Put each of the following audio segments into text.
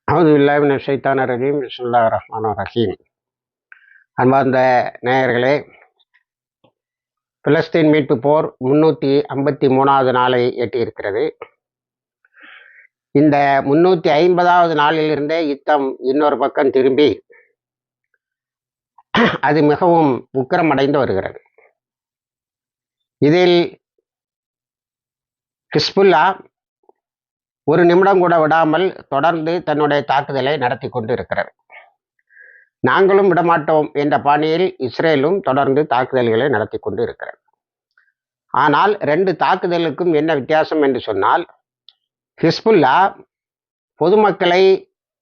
அவுதுபில்லாஹி மினஷ் ஷைத்தானிர் ரஜீம். பிஸ்மில்லாஹிர் ரஹ்மானிர் ரஹீம். அன்பார்ந்த நேயர்களே, பிலஸ்தீன் மீட்பு போர் 353வது நாளை எட்டியிருக்கிறது. இந்த 350வது நாளிலிருந்தே யுத்தம் இன்னொரு பக்கம் திரும்பி அது மிகவும் உக்கிரமடைந்து வருகிறது. இதில் ஹிஸ்புல்லா ஒரு நிமிடம் கூட விடாமல் தொடர்ந்து தன்னுடைய தாக்குதலை நடத்தி கொண்டு இருக்கிறது. நாங்களும் விடமாட்டோம் என்ற பாணியில் இஸ்ரேலும் தொடர்ந்து தாக்குதல்களை நடத்தி கொண்டு இருக்கிறது. ஆனால் 2 தாக்குதலுக்கும் என்ன வித்தியாசம் என்று சொன்னால், ஹிஸ்புல்லா பொதுமக்களை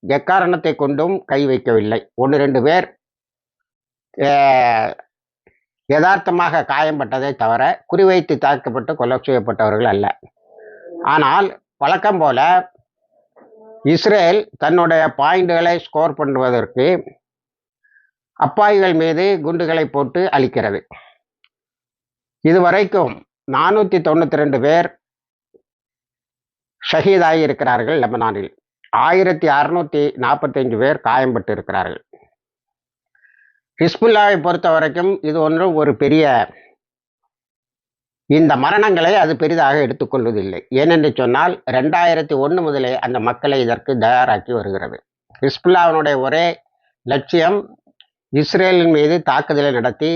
எக்காரணத்தை கொண்டும் கை வைக்கவில்லை. 1-2 பேர் யதார்த்தமாக காயம்பட்டதை தவிர குறிவைத்து தாக்கப்பட்டு கொலை செய்யப்பட்டவர்கள் அல்ல. ஆனால் வழக்கம் போல இஸ்ரேல் தன்னுடைய பாயிண்டுகளை ஸ்கோர் பண்ணுவதற்கு அப்பாவிகள் மீது குண்டுகளை போட்டு அளிக்கிறது. இதுவரைக்கும் 492 பேர் ஷஹீதாகி இருக்கிறார்கள். லெபனானில் 1645 பேர் காயம்பட்டு இருக்கிறார்கள். ஹிஸ்புல்லாவை பொறுத்த வரைக்கும் இது ஒரு பெரிய இந்த மரணங்களை அது பெரிதாக எடுத்துக்கொள்வதில்லை. ஏனென்று சொன்னால் 2001 முதலே அந்த மக்களை இதற்கு தயாராக்கி வருகிறது. ஹிஸ்புல்லாவினுடைய ஒரே லட்சியம் இஸ்ரேலின் மீது தாக்குதலை நடத்தி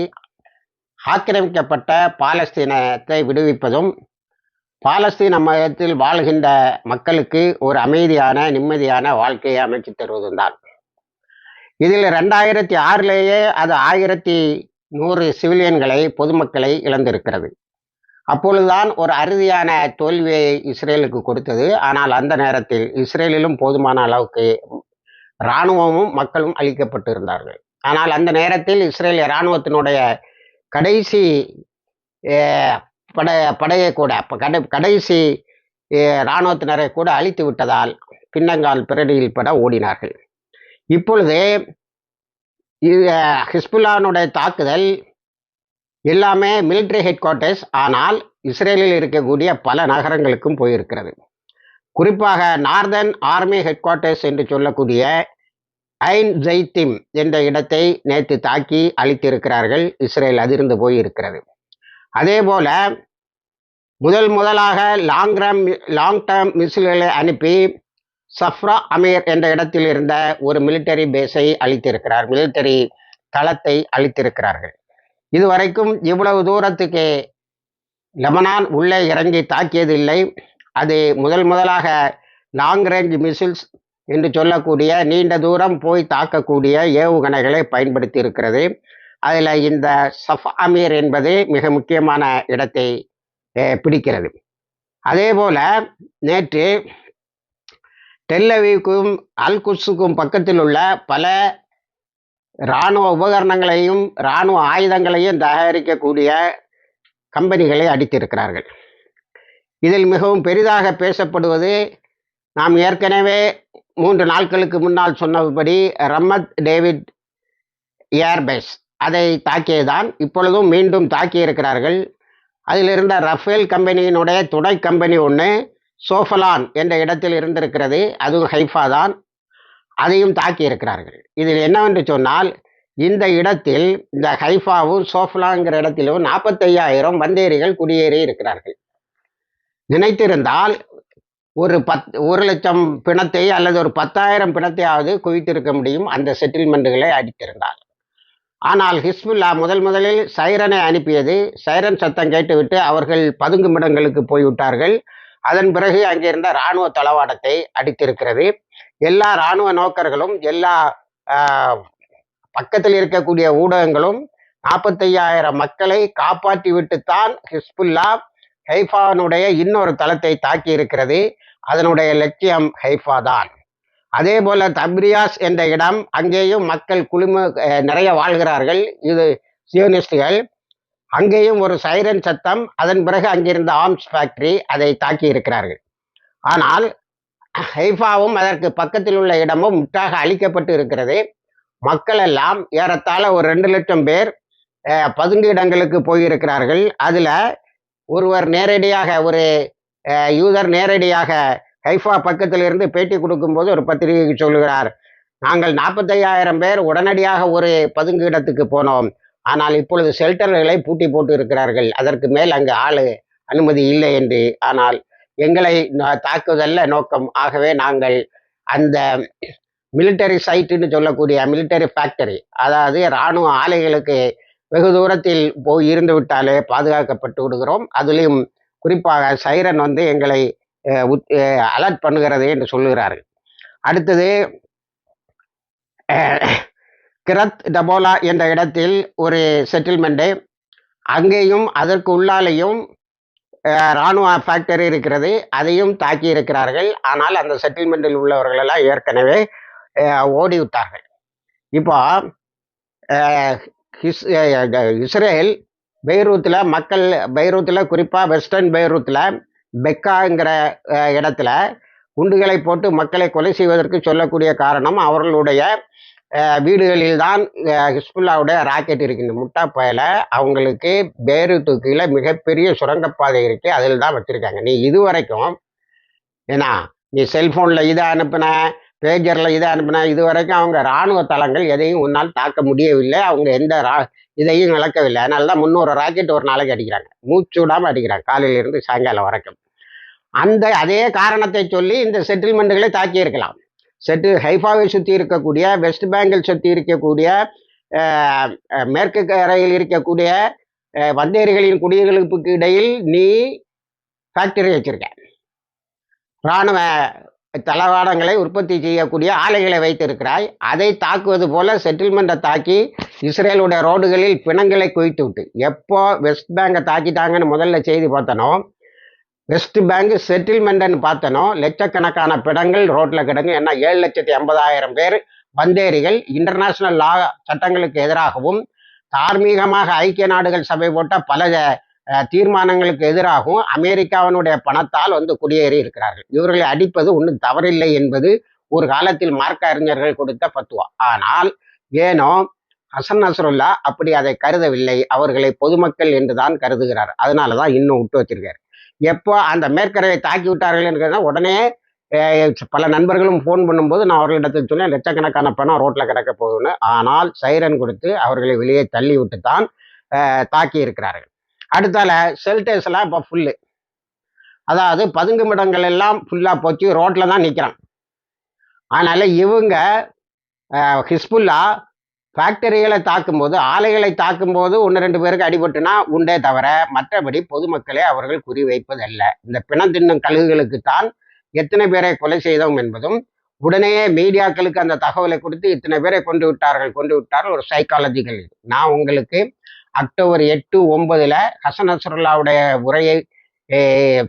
ஆக்கிரமிக்கப்பட்ட பாலஸ்தீனத்தை விடுவிப்பதும், பாலஸ்தீன மையத்தில் வாழ்கின்ற மக்களுக்கு ஒரு அமைதியான நிம்மதியான வாழ்க்கையை அமைச்சு தருவதும் தான். இதில் 2006லேயே அது 1100 சிவிலியன்களை பொதுமக்களை இழந்திருக்கிறது. அப்பொழுதுதான் ஒரு அறுதியான தோல்வியை இஸ்ரேலுக்கு கொடுத்தது. ஆனால் அந்த நேரத்தில் இஸ்ரேலிலும் போதுமான அளவுக்கு இராணுவமும் மக்களும் அளிக்கப்பட்டு இருந்தார்கள். ஆனால் அந்த நேரத்தில் இஸ்ரேல் இராணுவத்தினுடைய கடைசி படையை கூட கடைசி இராணுவத்தினரை கூட அழித்து விட்டதால் பின்னங்கால் பிரடியில் பட ஓடினார்கள். இப்பொழுது ஹிஸ்புல்லானுடைய தாக்குதல் எல்லாமே மிலிட்ரி ஹெட் குவார்ட்டர்ஸ், ஆனால் இஸ்ரேலில் இருக்கக்கூடிய பல நகரங்களுக்கும் போயிருக்கிறது. குறிப்பாக நார்தர்ன் ஆர்மி ஹெட் குவார்ட்டர்ஸ் என்று சொல்லக்கூடிய ஐன் ஜெய்திம் என்ற இடத்தை நேற்று தாக்கி அழித்திருக்கிறார்கள். இஸ்ரேல் அதிர்ந்து போயிருக்கிறது. அதே போல முதலாக லாங் டேர்ம் மிசில்களை அனுப்பி சஃப்ரா அமீர் என்ற இடத்தில் இருந்த ஒரு மிலிட்டரி பேஸை அழித்திருக்கிறார், மிலிட்டரி தளத்தை அழித்திருக்கிறார்கள். இதுவரைக்கும் இவ்வளவு தூரத்துக்கு லெபனான் உள்ளே இறங்கி தாக்கியது இல்லை. அது முதலாக லாங் ரேஞ்ச் மிசில்ஸ் என்று சொல்லக்கூடிய நீண்ட தூரம் போய் தாக்கக்கூடிய ஏவுகணைகளை பயன்படுத்தி இருக்கிறது. அதில் இந்த சஃப் அமீர் என்பது மிக முக்கியமான இடத்தை பிடிக்கிறது. அதே போல நேற்று டெல்லவீவுக்கும் அல்குட்ஸுக்கும் பக்கத்தில் உள்ள பல இராணுவ உபகரணங்களையும் இராணுவ ஆயுதங்களையும் தயாரிக்கக்கூடிய கம்பெனிகளை அடித்திருக்கிறார்கள். இதில் மிகவும் பெரிதாக பேசப்படுவது, நாம் ஏற்கனவே 3 நாட்களுக்கு முன்னால் சொன்னபடி ரமத் டேவிட் ஏர்பேஸ் அதை தாக்கியதுதான். இப்பொழுதும் மீண்டும் தாக்கியிருக்கிறார்கள். அதில் இருந்த ரஃபேல் கம்பெனியினுடைய துணை கம்பெனி ஒன்று சோஃபலான் என்ற இடத்தில் இருந்திருக்கிறது. அதுவும் ஹைஃபா தான். அதையும் தாக்கியிருக்கிறார்கள். இதில் என்னவென்று சொன்னால், இந்த இடத்தில் இந்த ஹைஃபாவும் சோஃபலாங்கிற இடத்திலும் 45,000 வந்தேரிகள் குடியேறி இருக்கிறார்கள். நினைத்திருந்தால் ஒரு 1,00,000 பிணத்தை அல்லது ஒரு 10,000 பிணத்தையாவது குவித்திருக்க முடியும், அந்த செட்டில்மெண்ட்டுகளை அடித்திருந்தால். ஆனால் ஹிஸ்புல்லா முதலில் சைரனை அனுப்பியது. சைரன் சத்தம் கேட்டுவிட்டு அவர்கள் பதுங்குமிடங்களுக்கு போய்விட்டார்கள். அதன் பிறகு அங்கிருந்த இராணுவ தளவாடத்தை அடித்திருக்கிறது. எல்லா இராணுவ நோக்கர்களும் எல்லா பக்கத்தில் இருக்கக்கூடிய ஊடகங்களும் 45,000 மக்களை காப்பாற்றி விட்டுத்தான் ஹிஸ்புல்லா ஹைஃபானுடைய இன்னொரு தளத்தை தாக்கி இருக்கிறது. அதனுடைய லட்சியம் ஹைஃபா தான். அதே போல தப்ரியாஸ் என்ற இடம், அங்கேயும் மக்கள் நிறைய வாழ்கிறார்கள். இது சியோனிஸ்டுகள். அங்கேயும் ஒரு சைரன் சத்தம், அதன் பிறகு அங்கிருந்த ஆர்ம்ஸ் ஃபேக்டரி, அதை தாக்கி இருக்கிறார்கள். ஆனால் ஹைஃபாவும் அதற்கு பக்கத்தில் உள்ள இடமும் முற்றாக அழிக்கப்பட்டு இருக்கிறது. மக்கள் எல்லாம் ஏறத்தாழ ஒரு 2 லட்சம் பேர் பதுங்கு இடங்களுக்கு போயிருக்கிறார்கள். அதில் ஒருவர் நேரடியாக ஒரு யூதர் நேரடியாக ஹைஃபா பக்கத்தில் இருந்து பேட்டி கொடுக்கும்போது ஒரு பத்திரிகைக்கு சொல்லுகிறார், நாங்கள் 45,000 பேர் உடனடியாக ஒரு பதுங்கு இடத்துக்கு போனோம். ஆனால் இப்பொழுது ஷெல்டர்களை பூட்டி போட்டு இருக்கிறார்கள். அதற்கு மேல் அங்கு அனுமதி இல்லை என்று. ஆனால் எங்களை தாக்குதல்ல நோக்கம். ஆகவே நாங்கள் அந்த மிலிட்டரி சைட்டுன்னு சொல்லக்கூடிய மிலிட்டரி ஃபேக்டரி, அதாவது இராணுவ ஆலைகளுக்கு வெகு தூரத்தில் போய் இருந்து விட்டாலே பாதுகாக்கப்பட்டு விடுகிறோம். அதுலேயும் குறிப்பாக சைரன் எங்களை அலர்ட் பண்ணுகிறது என்று சொல்லுகிறார்கள். அடுத்தது கிரத் டபோலா என்ற இடத்தில் ஒரு செட்டில்மெண்ட்டு, அங்கேயும் அதற்கு உள்ளாலேயும் இராணுவ ஃபேக்டரி இருக்கிறது. அதையும் தாக்கி இருக்கிறார்கள். ஆனால் அந்த செட்டில்மெண்ட்டில் உள்ளவர்களெல்லாம் ஏற்கனவே ஓடிவிட்டார்கள். இப்போ இஸ்ரேல் பெய்ரூத்தில் குறிப்பாக வெஸ்டர்ன் பெய்ரூத்தில் பெக்காங்கிற இடத்துல குண்டுகளை போட்டு மக்களை கொலை செய்வதற்கு சொல்லக்கூடிய காரணம், அவர்களுடைய வீடுகளில் தான் ஹிஸ்புல்லாவுடைய ராக்கெட் இருக்கின்ற முட்டா பயல அவங்களுக்கு பெய்ரூத்துக்கு கீழே மிகப்பெரிய சுரங்கப்பாதை இருக்குது, அதில் தான் வச்சுருக்காங்க. நீ இதுவரைக்கும் ஏன்னா நீ செல்ஃபோனில் இதை அனுப்பின, பேஜரில் இதை அனுப்பின, இது வரைக்கும் அவங்க இராணுவ தளங்கள் எதையும் உன்னால் தாக்க முடியவில்லை. அவங்க எந்த இதையும் இழக்கவில்லை. அதனால தான் 300 ராக்கெட் ஒரு நாளைக்கு அடிக்கிறாங்க, மூச்சு விடாமல் அடிக்கிறாங்க, காலையிலிருந்து சாயங்காலம் வரைக்கும். அதே காரணத்தை சொல்லி இந்த செட்டில்மெண்ட்டுகளை தாக்கி இருக்கலாம். ஹைஃபாவை சுற்றி இருக்கக்கூடிய, வெஸ்ட் பேங்கில் சுற்றி இருக்கக்கூடிய, மேற்கு கரையில் இருக்கக்கூடிய வந்தேரிகளின் குடியிருப்புக்கு இடையில் நீ ஃபேக்டரி வச்சிருக்க, இராணுவ தளவாடங்களை உற்பத்தி செய்யக்கூடிய ஆலைகளை வைத்திருக்கிறாய். அதை தாக்குவது போல செட்டில்மெண்ட்டை தாக்கி இஸ்ரேலுடைய ரோடுகளில் பிணங்களை குவித்து விட்டு, எப்போ வெஸ்ட் பேங்கை தாக்கிட்டாங்கன்னு முதல்ல செய்தி பார்த்தனோ, வெஸ்ட் பேங்க் செட்டில்மெண்ட்னு பார்த்தனோ, லட்சக்கணக்கான பிணங்கள் ரோட்டில் கிடங்கு. ஏன்னா 7,80,000 பேர் வந்தேரிகள் இன்டர்நேஷ்னல் லா சட்டங்களுக்கு எதிராகவும், தார்மீகமாக ஐக்கிய நாடுகள் சபை போட்ட பல தீர்மானங்களுக்கு எதிராகவும் அமெரிக்காவினுடைய பணத்தால் குடியேறி இருக்கிறார்கள். இவர்களை அடிப்பது ஒன்றும் தவறில்லை என்பது ஒரு காலத்தில் மார்க்க அறிஞர்கள் கொடுத்த பத்துவா. ஆனால் ஏனோ ஹசன் நஸ்ருல்லா அப்படி அதை கருதவில்லை. அவர்களை பொதுமக்கள் என்று தான் கருதுகிறார். அதனால தான் இன்னும் விட்டு வச்சிருக்காரு. எப்போ அந்த மேற்கரையை தாக்கி விட்டார்கள் என்கிறத உடனே பல நண்பர்களும் ஃபோன் பண்ணும்போது நான் அவர்களிடத்தில் சொன்னேன், லட்சக்கணக்கான பணம் ரோட்டில் கிடக்க போகுதுன்னு. ஆனால் சைரன் கொடுத்து அவர்களை வெளியே தள்ளி விட்டு தான் தாக்கி இருக்கிறார்கள். அடுத்தால ஷெல்டர்ஸ் எல்லாம் இப்போ ஃபுல்லு, அதாவது பதுங்குமிடங்கள் எல்லாம் ஃபுல்லாக போச்சு, ரோட்டில் தான் நிற்கிறான். அதனால் இவங்க ஹிஸ்புல்லா ஃபேக்டரிகளை தாக்கும்போது, ஆலைகளை தாக்கும்போது 1-2 பேருக்கு அடிபட்டுனா உண்டே தவிர மற்றபடி பொதுமக்களே அவர்கள் குறிவைப்பதல்ல. இந்த பிணம் தின்னும் கழுகுகளுக்குத்தான் எத்தனை பேரை கொலை செய்தோம் என்பதும், உடனே மீடியாக்களுக்கு அந்த தகவலை கொடுத்து இத்தனை பேரை கொண்டு விட்டார்கள் ஒரு சைக்காலஜிக்கல். நான் உங்களுக்கு அக்டோபர் 8, 9 ஹசன் நஸ்ருல்லாவுடைய உரையை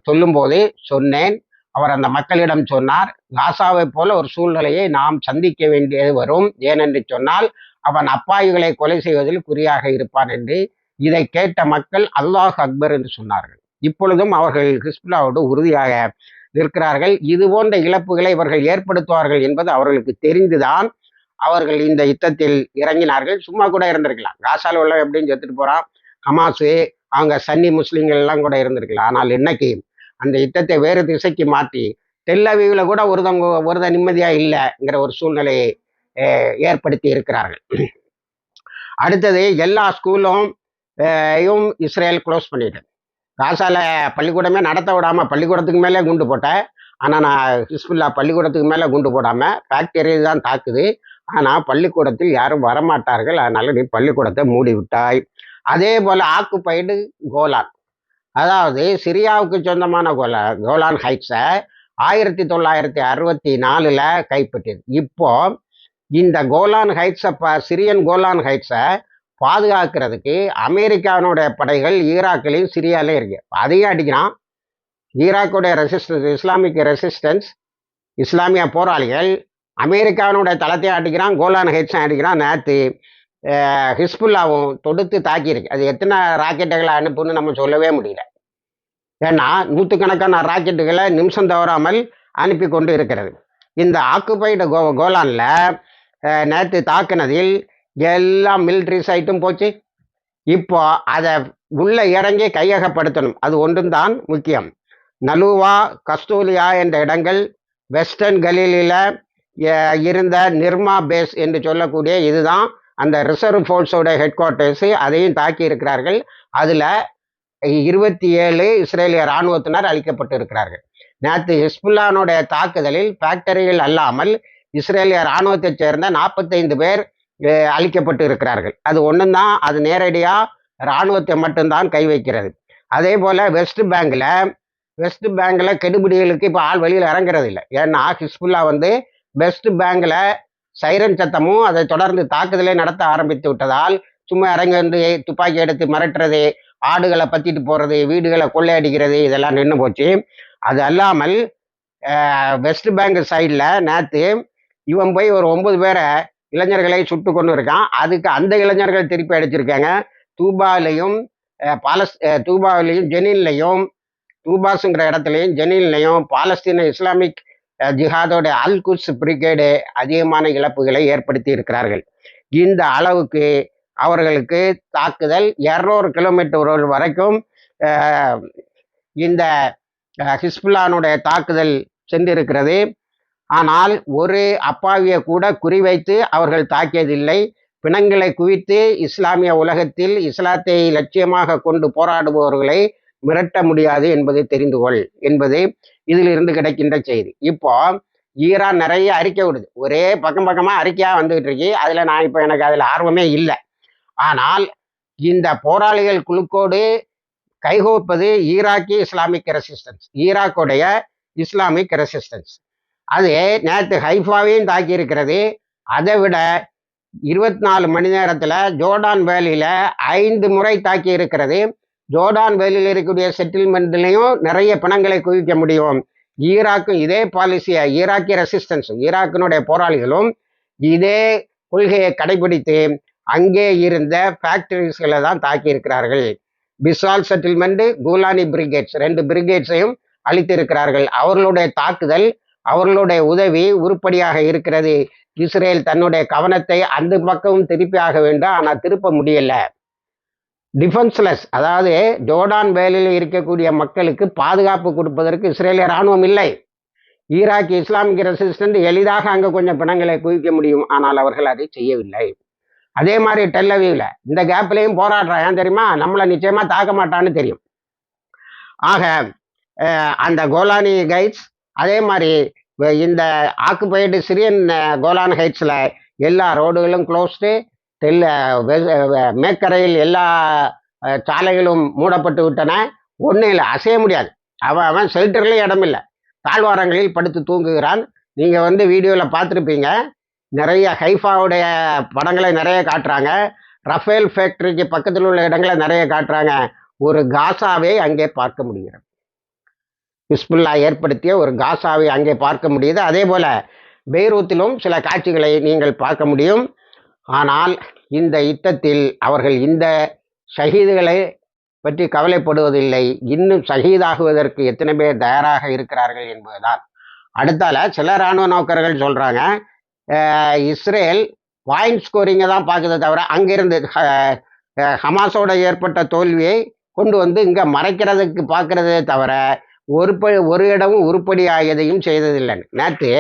சொல்லும்போது சொன்னேன். அவர் அந்த மக்களிடம் சொன்னார், காசாவை போல ஒரு சூழ்நிலையை நாம் சந்திக்க வேண்டியது வரும். ஏனென்று சொன்னால் அவன் அப்பாவிகளை கொலை செய்வதில் குறியாக இருப்பான் என்று. இதை கேட்ட மக்கள் அல்லாஹ் அக்பர் என்று சொன்னார்கள். இப்பொழுதும் அவர்கள் ஹிஸ்புல்லாவோடு உறுதியாக நிற்கிறார்கள். இது போன்ற இழப்புகளை இவர்கள் ஏற்படுத்துவார்கள் என்பது அவர்களுக்கு தெரிந்துதான் அவர்கள் இந்த யுத்தத்தில் இறங்கினார்கள். சும்மா கூட இருந்திருக்கலாம், காசால உள்ள எப்படின்னு செத்துட்டு போறான், ஹமாஸு அவங்க சன்னி முஸ்லீம்கள் எல்லாம் கூட இருந்திருக்கலாம். ஆனால் இன்னைக்கு அந்த யுத்தத்தை வேறு திசைக்கு மாற்றி டெல் அவீவ்ல கூட ஒருத நிம்மதியா இல்லைங்கிற ஒரு சூழ்நிலையை ஏற்படுத்தி இருக்கிறார்கள். அடுத்தது எல்லா ஸ்கூலும் இஸ்ரேல் க்ளோஸ் பண்ணிட்டு, காசால பள்ளிக்கூடமே நடத்த விடாம பள்ளிக்கூடத்துக்கு மேலே குண்டு போட்டேன். ஆனால் நான் ஹிஸ்புல்லா பள்ளிக்கூடத்துக்கு மேலே குண்டு போடாமல் ஃபேக்டரி தான் தாக்குது. ஆனால் பள்ளிக்கூடத்தில் யாரும் வரமாட்டார்கள், அதனால நீ பள்ளிக்கூடத்தை மூடி விட்டாய். அதே போல் ஆக்குபைடு கோலான், அதாவது சிரியாவுக்கு சொந்தமான கோலான் ஹைட்ஸை 1964 கைப்பற்றியது. இப்போ இந்த கோலான் ஹைட்ஸை சிரியன் கோலான் ஹைட்ஸை பாதுகாக்கிறதுக்கு அமெரிக்காவினுடைய படைகள் ஈராக்கிலையும் சிரியாலையும் இருக்கு. அதையும் அடிக்கிறான். ஈராக்குடைய இஸ்லாமிக் ரெசிஸ்டன்ஸ், இஸ்லாமிய போராளிகள் அமெரிக்காவினுடைய தளத்தையும் அடிக்கிறான், கோலான் ஹைட்ஸையும் அடிக்கிறான். நேற்று ஹிஸ்புல்லாவும் தொடுத்து தாக்கியிருக்கு. அது எத்தனை ராக்கெட்டுகளை அனுப்புன்னு நம்ம சொல்லவே முடியல. ஏன்னா 100கணக்கான ராக்கெட்டுகளை நிமிஷம் தவறாமல் அனுப்பி கொண்டு இருக்கிறது. இந்த ஆக்குபைடு கோலானில் நேற்று தாக்குனதில் எல்லா மிலிட்ரி சைட்டும் போச்சு. இப்போ அதை உள்ள இறங்கி கையகப்படுத்தணும், அது ஒன்றும் தான் முக்கியம். நலுவா, கஸ்தூலியா என்ற இடங்கள், வெஸ்டர்ன் கலீலில் இருந்த நிர்மா பேஸ் என்று சொல்லக்கூடிய இதுதான் அந்த ரிசர்வ் ஃபோர்ஸோட ஹெட் குவார்ட்டர்ஸு. அதையும் தாக்கி இருக்கிறார்கள். அதில் 27 இஸ்ரேலிய இராணுவத்தினர் அழிக்கப்பட்டு இருக்கிறார்கள். நேற்று ஹிஸ்புல்லானுடைய தாக்குதலில் ஃபேக்டரியில் அல்லாமல் இஸ்ரேலிய இராணுவத்தைச் சேர்ந்த 45 பேர் அழிக்கப்பட்டு இருக்கிறார்கள். அது ஒன்றும் தான், அது நேரடியாக இராணுவத்தை மட்டும்தான் கை வைக்கிறது. அதே போல் வெஸ்ட் பேங்கில் கெடுபிடிகளுக்கு இப்போ ஆள் வெளியில் இறங்குறது இல்லை. ஏன்னா ஹிஸ்புல்லா வெஸ்ட் பேங்கில் சைரன் சத்தமும் அதை தொடர்ந்து தாக்குதலை நடத்த ஆரம்பித்து விட்டதால் சும்மா இறங்கி துப்பாக்கி எடுத்து மிரட்டுறது, ஆடுகளை பற்றிட்டு போகிறது, வீடுகளை கொள்ளையடிக்கிறது, இதெல்லாம் நின்று போச்சு. அது அல்லாமல் வெஸ்ட் பேங்க் சைடில் நேற்று இவன் போய் ஒரு 9 பேரை இளைஞர்களை சுட்டு கொண்டு இருக்கான். அதுக்கு அந்த இளைஞர்கள் திருப்பி அடிச்சிருக்காங்க. தூபாவிலையும் ஜெனின்லையும், தூபாஸுங்கிற இடத்துலையும் ஜெனின்லையும் பாலஸ்தீன இஸ்லாமிக் ஜிஹாதோட அல் குட்ஸ் பிரிகேடு அதிகமான இழப்புகளை ஏற்படுத்தி இருக்கிறார்கள். இந்த அளவுக்கு அவர்களுக்கு தாக்குதல் 200 கிலோமீட்டர் வரைக்கும் இந்த ஹிஸ்புல்லானுடைய தாக்குதல் சென்றிருக்கிறது. ஆனால் ஒரு அப்பாவியை கூட குறிவைத்து அவர்கள் தாக்கியதில்லை. பிணங்களை குவித்து இஸ்லாமிய உலகத்தில் இஸ்லாத்தை லட்சியமாக கொண்டு போராடுபவர்களை மிரட்ட முடியாது என்பதை தெரிந்து கொள் என்பது இதிலிருந்து கிடைக்கின்ற செய்தி. இப்போ ஈரான் நிறைய அறிக்கை விடுது, ஒரே பக்கமாக அறிக்கையாக வந்துகிட்டு இருக்கு. அதில் நான் இப்போ எனக்கு அதில் ஆர்வமே இல்லை. ஆனால் இந்த போராளிகள் குழுக்கோடு கைகோப்பது ஈராக்கி இஸ்லாமிக் ரெசிஸ்டன்ஸ், ஈராக்குடைய இஸ்லாமிக் ரெசிஸ்டன்ஸ். அது நேற்று ஹைஃபாவையும் தாக்கி இருக்கிறது. அதை விட 24 மணி நேரத்தில் ஜோர்டான் வேலியில் 5 முறை தாக்கி இருக்கிறது. ஜோர்டான் வேலியில் இருக்கக்கூடிய செட்டில்மெண்ட்லையும் நிறைய பிணங்களை குவிக்க முடியும். ஈராக்கும் இதே பாலிசியை, ஈராக்கி ரெசிஸ்டன்ஸும் ஈராக்கினுடைய போராளிகளும் இதே கொள்கையை கடைபிடித்து அங்கே இருந்த ஃபேக்டரிஸ்களை தான் தாக்கி இருக்கிறார்கள். பிசால் செட்டில்மெண்ட், கூலானி பிரிகேட்ஸ் 2 பிரிகேட்ஸையும் அளித்திருக்கிறார்கள். அவர்களுடைய தாக்குதல், அவர்களுடைய உதவி உருப்படியாக இருக்கிறது. இஸ்ரேல் தன்னுடைய கவனத்தை அந்த பக்கமும் திருப்பி ஆக வேண்டும், ஆனால் திருப்ப முடியல. டிஃபென்ஸ்லெஸ், அதாவது ஜோர்டான் வேலியில் இருக்கக்கூடிய மக்களுக்கு பாதுகாப்பு கொடுப்பதற்கு இஸ்ரேலிய இராணுவம் இல்லை. ஈராக் இஸ்லாமிக் ரெசிஸ்டன்ட் எளிதாக அங்கே கொஞ்சம் பிணங்களை குவிக்க முடியும், ஆனால் அவர்கள் அதை செய்யவில்லை. அதே மாதிரி டெல்லவீவில் இந்த கேப்லையும் போராடுறான். ஏன் தெரியுமா? நம்மளை நிச்சயமாக தாக்க மாட்டான்னு தெரியும். ஆக அந்த கோலானி கைட்ஸ், அதே மாதிரி இந்த ஆக்குபைடு சிரியன் கோலான் ஹைட்ஸில் எல்லா ரோடுகளும் க்ளோஸ்டு. மேற்கரையில் எல்லா சாலைகளும் மூடப்பட்டு விட்டன. ஒன்றும் இல்லை, அசைய முடியாது. அவன் ஷெல்டர்லேயும் இடம் இல்லை, தாழ்வாரங்களில் படுத்து தூங்குகிறான். நீங்கள் வீடியோவில் பார்த்துருப்பீங்க, நிறைய ஹைஃபாவுடைய படங்களை நிறைய காட்டுறாங்க. ரஃபேல் ஃபேக்ட்ரிக்கு பக்கத்தில் உள்ள இடங்களை நிறைய காட்டுறாங்க. ஒரு காசாவை அங்கே பார்க்க முடிகிறது. ஹிஸ்புல்லா ஏற்படுத்திய ஒரு காசாவை அங்கே பார்க்க முடியுது. அதே போல் பெய்ரூத்திலும் சில காட்சிகளை நீங்கள் பார்க்க முடியும். ஆனால் இந்த யுத்தத்தில் அவர்கள் இந்த ஷஹீதுகளை பற்றி கவலைப்படுவதில்லை. இன்னும் ஷஹீதாகுவதற்கு எத்தனை பேர் தயாராக இருக்கிறார்கள் என்பதுதான். அடுத்தால சில இராணுவ நோக்கர்கள் சொல்கிறாங்க, இஸ்ரேல் பாயிண்ட் ஸ்கோரிங்கை தான் பார்க்குறத தவிர அங்கிருந்து ஹமாஸோட ஏற்பட்ட தோல்வியை கொண்டு இங்கே மறைக்கிறதுக்கு பார்க்குறதே தவிர ஒரு இடமும் உருப்படியாக எதையும் செய்ததில்லைன்னு. நேற்று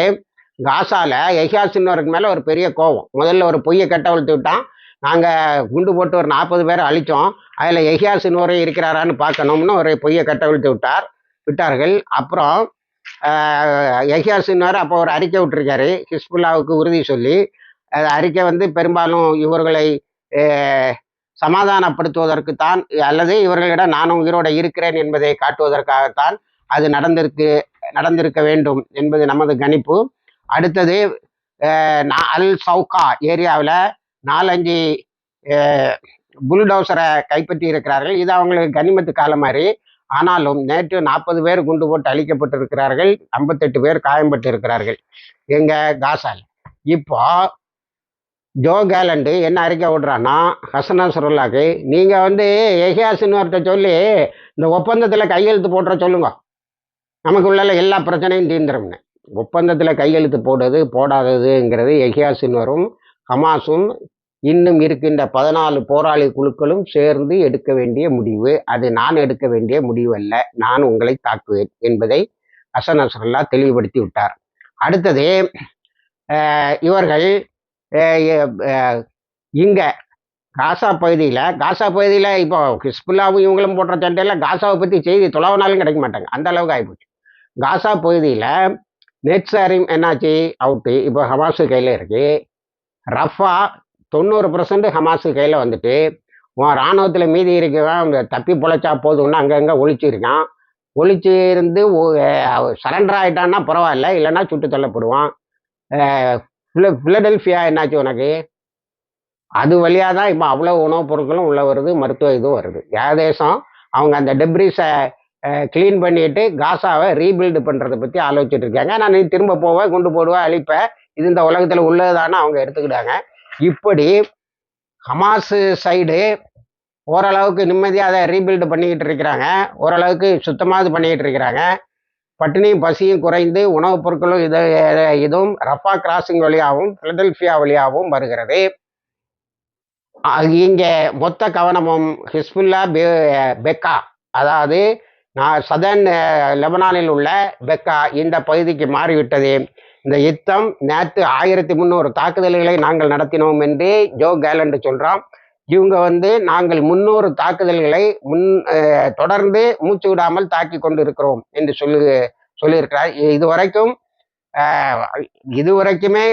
காசாவில் எஹ்யா சின்வருக்கு மேலே ஒரு பெரிய கோபம். முதல்ல ஒரு பொய்யை கட்டவிழ்த்து விட்டான். நாங்கள் குண்டு போட்டு ஒரு 40 பேரை அழித்தோம், அதில் எஹ்யா சின்வரே இருக்கிறாரான்னு பார்க்கணும்னு ஒரு பொய்யை கட்டவிழ்த்து விட்டார்கள். அப்புறம் எஹ்யா சின்வர் அப்போ ஒரு அறிக்கை விட்டுருக்காரு, ஹிஸ்புல்லாவுக்கு உறுதி சொல்லி. அறிக்கை பெரும்பாலும் இவர்களை சமாதானப்படுத்துவதற்குத்தான், அல்லது இவர்களிடம் நானும் உயிரோடு இருக்கிறேன் என்பதை காட்டுவதற்காகத்தான் அது நடந்திருக்க வேண்டும் என்பது நமது கணிப்பு. அடுத்தது அல் சவுகா ஏரியாவில் 4-5 புல்டோசரை கைப்பற்றி இருக்கிறார்கள். இது அவங்களுக்கு கனிமத்து காலம் மாதிரி. ஆனாலும் நேற்று 40 பேர் குண்டு போட்டு அழிக்கப்பட்டிருக்கிறார்கள், 58 பேர் காயம்பட்டு இருக்கிறார்கள் எங்க காசால். இப்போ ஜோ கேலண்டு என்ன அறிக்கை விடுறான்னா, ஹசன் நஸ்ரல்லாக்கு நீங்கள் எஹ்யா சின்வர்கிட்ட சொல்லி இந்த ஒப்பந்தத்தில் கையெழுத்து போடுற சொல்லுங்க, நமக்குள்ள எல்லா பிரச்சனையும் தீர்ந்துரும்னு. ஒப்பந்தத்தில் கையெழுத்து போடாததுங்கிறது எஹ்யா சின்வரும் ஹமாஸும் இன்னும் இருக்கின்ற 14 போராளி குழுக்களும் சேர்ந்து எடுக்க வேண்டிய முடிவு. அது நான் எடுக்க வேண்டிய முடிவு அல்ல. நான் உங்களை தாக்குவேன் என்பதை ஹசன் நஸ்ரல்லா தெளிவுபடுத்தி விட்டார். அடுத்தது இவர்கள் இங்க காசா பகுதியில் இப்போ ஹிஸ்புல்லாவும் இவங்களும் போடுற சண்டையில் காசாவை பற்றி செய்தி தொலைவனாலும் கிடைக்க மாட்டாங்க. அந்த அளவுக்கு ஆகிப்போச்சு. காசா பகுதியில் நெட்சாரிம் என்னாச்சு அவுட்டு. இப்போ ஹமாஸு கையில் இருக்கு. ரஃபா 90% ஹமாஸு கையில் வந்துட்டு உன் இராணுவத்தில் மீதி இருக்கவன் தப்பி பொழைச்சா போதும்னு அங்கங்கே ஒழிச்சிருக்கான். ஒழிச்சு இருந்து சரண்டர் ஆகிட்டான்னா பரவாயில்ல, இல்லைன்னா சுட்டு தள்ளப்படுவான். பிலடெல்ஃபியா என்னாச்சு உனக்கு? அது வழியாக தான் இப்போ அவ்வளோ உணவுப் பொருட்களும் உள்ளே வருது, மருத்துவ இதுவும் வருது. ஏகதேசம் அவங்க அந்த டெப்ரிஸை க்ளீன் பண்ணிட்டு காசாவை ரீபில்டு பண்ணுறதை பற்றி ஆலோசிச்சுட்டு இருக்காங்க. நான் நீ திரும்ப போவேன், குண்டு போடுவேன், அழிப்பேன், இது இந்த உலகத்தில் உள்ளதுதானே அவங்க எடுத்துக்கிட்டாங்க. இப்படி ஹமாஸு சைடு ஓரளவுக்கு நிம்மதியாக அதை ரீபில்டு பண்ணிக்கிட்டு இருக்கிறாங்க. ஓரளவுக்கு சுத்தமாக பண்ணிக்கிட்டு இருக்கிறாங்க. பட்டினியும் பசியும் குறைந்து உணவுப் பொருட்களும் இதுவும் ரஃபா கிராசிங் வழியாகவும் பிலடெல்ஃபியா வழியாகவும் வருகிறது. இங்கே மொத்த கவனமும் ஹிஸ்புல்லா பெக்கா, அதாவது சதர்ன் லெபனானில் உள்ள பெக்கா இந்த பகுதிக்கு மாறிவிட்டது. இந்த யுத்தம் நேற்று 1300 தாக்குதல்களை நாங்கள் நடத்தினோம் என்று ஜோ கேலண்ட் சொல்கிறான். இவங்க நாங்கள் 300 தாக்குதல்களை தொடர்ந்து மூச்சு விடாமல் தாக்கி கொண்டு இருக்கிறோம் என்று சொல்லியிருக்கிறார். இதுவரைக்குமே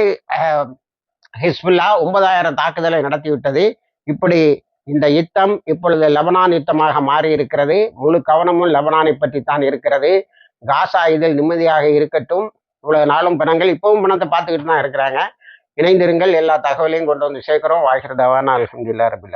ஹிஸ்புல்லா 9000 தாக்குதலை நடத்திவிட்டது. இப்படி இந்த யுத்தம் இப்பொழுது லெபனான் யுத்தமாக மாறி இருக்கிறது. முழு கவனமும் லெபனானை பற்றி தான் இருக்கிறது. காசா இதில் நிம்மதியாக இருக்கட்டும். இவ்வளவு நாளும் பணங்கள் இப்பவும் பணத்தை பார்த்துக்கிட்டு தான் இருக்கிறாங்க. இணைந்திருங்கள். எல்லா தகவலையும் கொண்டு வந்து சேர்க்கிறோம். வாய்ஸ் தவானா அல்ஹம்துலில்லாஹ் ரபில் ஆலமீன்.